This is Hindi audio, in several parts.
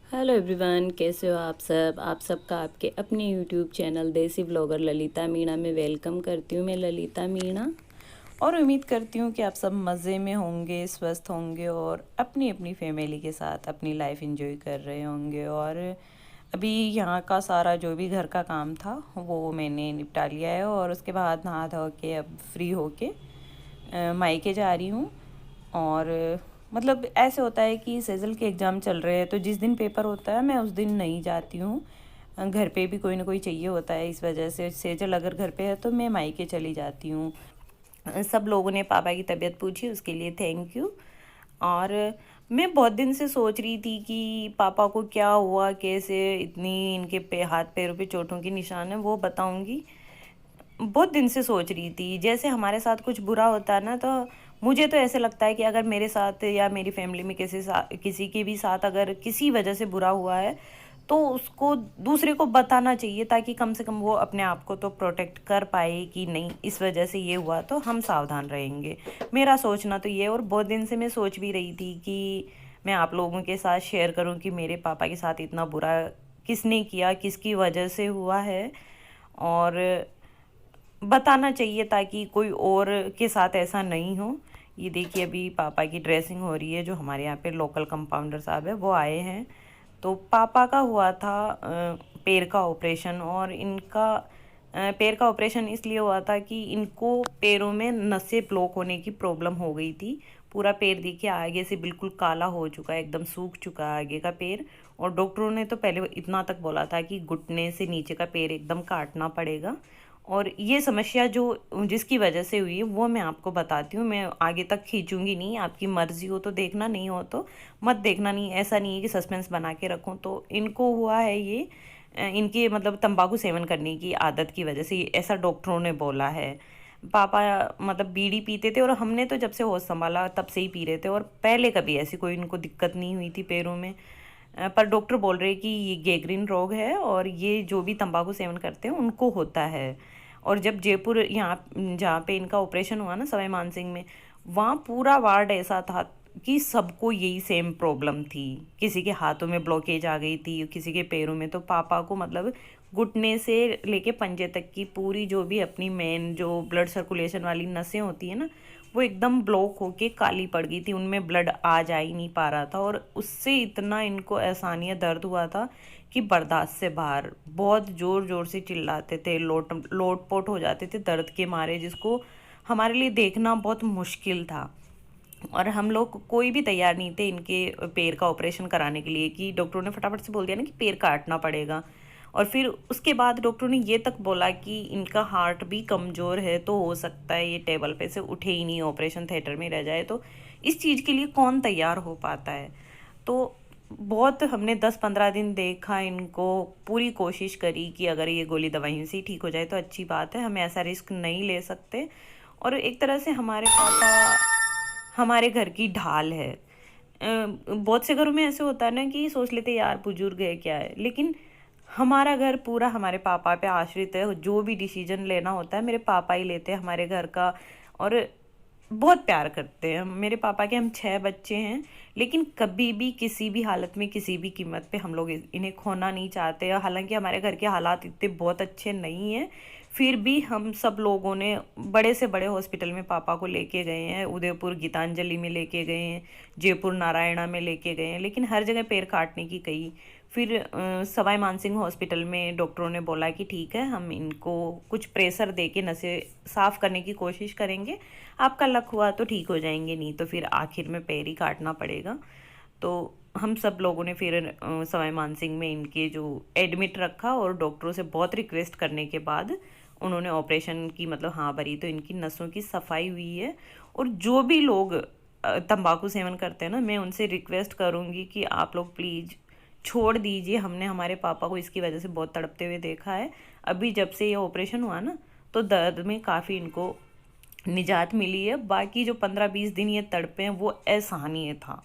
हेलो एवरीवन, कैसे हो आप सबका आपके अपने यूट्यूब चैनल देसी ब्लॉगर ललिता मीणा में वेलकम करती हूँ। मैं ललिता मीणा और उम्मीद करती हूँ कि आप सब मज़े में होंगे, स्वस्थ होंगे और अपनी अपनी फैमिली के साथ अपनी लाइफ एंजॉय कर रहे होंगे। और अभी यहाँ का सारा जो भी घर का काम था वो मैंने निपटा लिया है और उसके बाद नहा धो के अब फ्री होके मायके जा रही हूँ। और मतलब ऐसे होता है कि सेजल के एग्ज़ाम चल रहे हैं तो जिस दिन पेपर होता है मैं उस दिन नहीं जाती हूँ। घर पे भी कोई ना कोई चाहिए होता है, इस वजह से सेजल अगर घर पे है तो मैं मायके चली जाती हूँ। सब लोगों ने पापा की तबीयत पूछी, उसके लिए थैंक यू। और मैं बहुत दिन से सोच रही थी कि पापा को क्या हुआ, कैसे इतनी इनके हाथ पैरों पे चोटों की निशान है, वो बताऊंगी। बहुत दिन से सोच रही थी, जैसे हमारे साथ कुछ बुरा होता है ना तो मुझे तो ऐसे लगता है कि अगर मेरे साथ या मेरी फैमिली में किसी के भी साथ अगर किसी वजह से बुरा हुआ है तो उसको दूसरे को बताना चाहिए, ताकि कम से कम वो अपने आप को तो प्रोटेक्ट कर पाए कि नहीं इस वजह से ये हुआ तो हम सावधान रहेंगे। मेरा सोचना तो ये, और बहुत दिन से मैं सोच भी रही थी कि मैं आप लोगों के साथ शेयर करूं कि मेरे पापा के साथ इतना बुरा किसने किया, किसकी वजह से हुआ है। और बताना चाहिए ताकि कोई और के साथ ऐसा नहीं हो। ये देखिए अभी पापा की ड्रेसिंग हो रही है, जो हमारे यहाँ पे लोकल कंपाउंडर साहब है वो आए हैं। तो पापा का हुआ था पैर का ऑपरेशन, और इनका पैर का ऑपरेशन इसलिए हुआ था कि इनको पैरों में नसें ब्लॉक होने की प्रॉब्लम हो गई थी। पूरा पैर देखिए आगे से बिल्कुल काला हो चुका है, एकदम सूख चुका है आगे का पैर। और डॉक्टरों ने तो पहले इतना तक बोला था कि घुटने से नीचे का पैर एकदम काटना पड़ेगा। और ये समस्या जो जिसकी वजह से हुई है वो मैं आपको बताती हूँ। मैं आगे तक खींचूंगी नहीं, आपकी मर्जी हो तो देखना, नहीं हो तो मत देखना। नहीं, ऐसा नहीं है कि सस्पेंस बना के रखूँ। तो इनको हुआ है ये इनके मतलब तंबाकू सेवन करने की आदत की वजह से, ऐसा डॉक्टरों ने बोला है। पापा मतलब बीड़ी पीते थे और हमने तो जब से होश संभाला तब से ही पी रहे थे, और पहले कभी ऐसी कोई इनको दिक्कत नहीं हुई थी पैरों में। पर डॉक्टर बोल रहे कि ये गैंग्रीन रोग है और ये जो भी तंबाकू सेवन करते हैं उनको होता है। और जब जयपुर यहाँ जहाँ पे इनका ऑपरेशन हुआ ना सवाई मानसिंह में, वहाँ पूरा वार्ड ऐसा था कि सबको यही सेम प्रॉब्लम थी। किसी के हाथों में ब्लॉकेज आ गई थी, किसी के पैरों में। तो पापा को मतलब घुटने से लेके पंजे तक की पूरी जो भी अपनी मेन जो ब्लड सर्कुलेशन वाली नसें होती है ना, वो एकदम ब्लॉक होके काली पड़ गई थी, उनमें ब्लड आ जा ही नहीं पा रहा था। और उससे इतना इनको असहनीय दर्द हुआ था कि बर्दाश्त से बाहर, बहुत ज़ोर ज़ोर से चिल्लाते थे, लोटपोट हो जाते थे दर्द के मारे, जिसको हमारे लिए देखना बहुत मुश्किल था। और हम लोग कोई भी तैयार नहीं थे इनके पैर का ऑपरेशन कराने के लिए, कि डॉक्टरों ने फटाफट से बोल दिया ना कि पैर काटना पड़ेगा। और फिर उसके बाद डॉक्टरों ने ये तक बोला कि इनका हार्ट भी कमज़ोर है, तो हो सकता है ये टेबल पे से उठे ही नहीं, ऑपरेशन थिएटर में रह जाए। तो इस चीज़ के लिए कौन तैयार हो पाता है। तो बहुत हमने 10-15 दिन देखा इनको, पूरी कोशिश करी कि अगर ये गोली दवाइयों से ही ठीक हो जाए तो अच्छी बात है, हमें ऐसा रिस्क नहीं ले सकते। और एक तरह से हमारे पापा हमारे घर की ढाल है। बहुत से घरों में ऐसे होता है ना कि सोच लेते यार बुजुर्ग है क्या है, लेकिन हमारा घर पूरा हमारे पापा पे आश्रित है। जो भी डिसीजन लेना होता है मेरे पापा ही लेते हैं हमारे घर का। और बहुत प्यार करते हैं मेरे पापा के। हम 6 बच्चे हैं, लेकिन कभी भी किसी भी हालत में किसी भी कीमत पे हम लोग इन्हें खोना नहीं चाहते। हालांकि हमारे घर के हालात इतने बहुत अच्छे नहीं हैं, फिर भी हम सब लोगों ने बड़े से बड़े हॉस्पिटल में पापा को लेके गए हैं। उदयपुर गीतांजलि में लेके गए हैं, जयपुर नारायणा में लेके गए हैं, लेकिन हर जगह पैर काटने की कही। फिर सवाई मानसिंह हॉस्पिटल में डॉक्टरों ने बोला कि ठीक है, हम इनको कुछ प्रेशर दे के नसें साफ़ करने की कोशिश करेंगे, आपका लक हुआ तो ठीक हो जाएंगे, नहीं तो फिर आखिर में पैर ही काटना पड़ेगा। तो हम सब लोगों ने फिर सवाई मानसिंह में इनके जो एडमिट रखा, और डॉक्टरों से बहुत रिक्वेस्ट करने के बाद उन्होंने ऑपरेशन की मतलब हाँ भरी, तो इनकी नसों की सफाई हुई है। और जो भी लोग तंबाकू सेवन करते हैं ना, मैं उनसे रिक्वेस्ट करूँगी कि आप लोग प्लीज़ छोड़ दीजिए। हमने हमारे पापा को इसकी वजह से बहुत तड़पते हुए देखा है। अभी जब से ये ऑपरेशन हुआ ना, तो दर्द में काफ़ी इनको निजात मिली है। बाकी जो 15-20 दिन ये तड़पे हैं वो असहनीय था,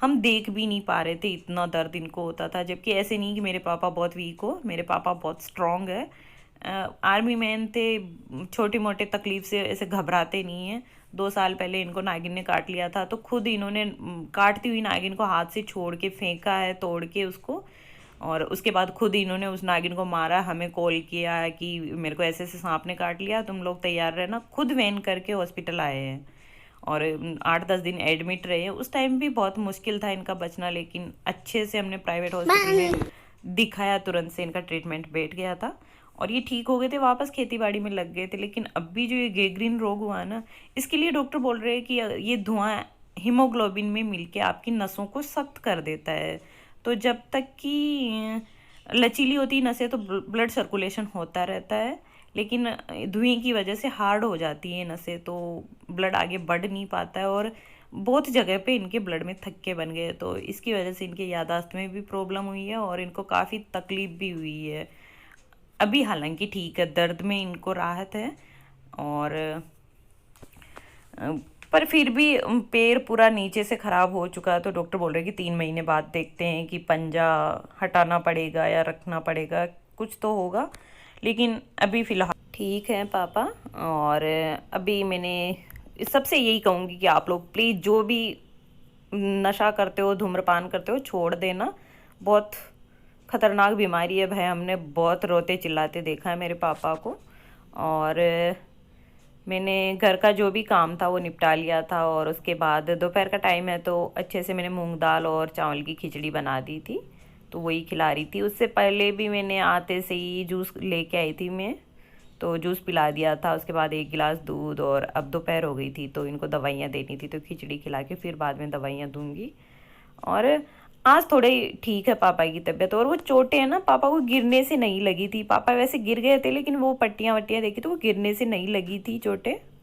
हम देख भी नहीं पा रहे थे, इतना दर्द इनको होता था। जबकि ऐसे नहीं कि मेरे पापा बहुत वीक हो, मेरे पापा बहुत स्ट्रांग है। आर्मी मैन थे, छोटी मोटे तकलीफ से ऐसे घबराते नहीं हैं। 2 साल पहले इनको नागिन ने काट लिया था, तो खुद इन्होंने काटती हुई नागिन को हाथ से छोड़ के फेंका है, तोड़ के उसको। और उसके बाद खुद इन्होंने उस नागिन को मारा, हमें कॉल किया कि मेरे को ऐसे ऐसे सांप ने काट लिया, तुम लोग तैयार रहना। खुद वैन करके हॉस्पिटल आए हैं और 8-10 दिन एडमिट रहे हैं। उस टाइम भी बहुत मुश्किल था इनका बचना, लेकिन अच्छे से हमने प्राइवेट हॉस्पिटल में दिखाया, तुरंत से इनका ट्रीटमेंट बैठ गया था और ये ठीक हो गए थे, वापस खेती बाड़ी में लग गए थे। लेकिन अभी जो ये गैंग्रीन रोग हुआ ना, इसके लिए डॉक्टर बोल रहे हैं कि ये धुआं हीमोग्लोबिन में मिलके आपकी नसों को सख्त कर देता है। तो जब तक कि लचीली होती नसें तो ब्लड सर्कुलेशन होता रहता है, लेकिन धुएं की वजह से हार्ड हो जाती है नसें, तो ब्लड आगे बढ़ नहीं पाता है और बहुत जगह पे इनके ब्लड में थक्के बन गए। तो इसकी वजह से इनके याददाश्त में भी प्रॉब्लम हुई है और इनको काफ़ी तकलीफ भी हुई है। अभी हालांकि ठीक है, दर्द में इनको राहत है और पर फिर भी पैर पूरा नीचे से ख़राब हो चुका है। तो डॉक्टर बोल रहे हैं कि 3 महीने बाद देखते हैं कि पंजा हटाना पड़ेगा या रखना पड़ेगा, कुछ तो होगा। लेकिन अभी फ़िलहाल ठीक है पापा। और अभी मैंने सबसे यही कहूँगी कि आप लोग प्लीज़ जो भी नशा करते हो, धूम्रपान करते हो, छोड़ देना। बहुत ख़तरनाक बीमारी है भाई, हमने बहुत रोते चिल्लाते देखा है मेरे पापा को। और मैंने घर का जो भी काम था वो निपटा लिया था और उसके बाद दोपहर का टाइम है तो अच्छे से मैंने मूंग दाल और चावल की खिचड़ी बना दी थी, तो वही खिला रही थी। उससे पहले भी मैंने आते से ही जूस लेके आई थी मैं, तो जूस पिला दिया था। उसके बाद 1 गिलास दूध और अब दोपहर हो गई थी तो इनको दवाइयाँ देनी थी, तो खिचड़ी खिला के फिर बाद में दवाइयाँ दूंगी। और आज थोड़े ठीक है पापा की तबीयत। और वो चोटें हैं ना, पापा को गिरने से नहीं लगी थी। पापा वैसे गिर गए थे लेकिन वो पट्टियाँ वट्टियाँ देखी तो वो गिरने से नहीं लगी थी चोटें।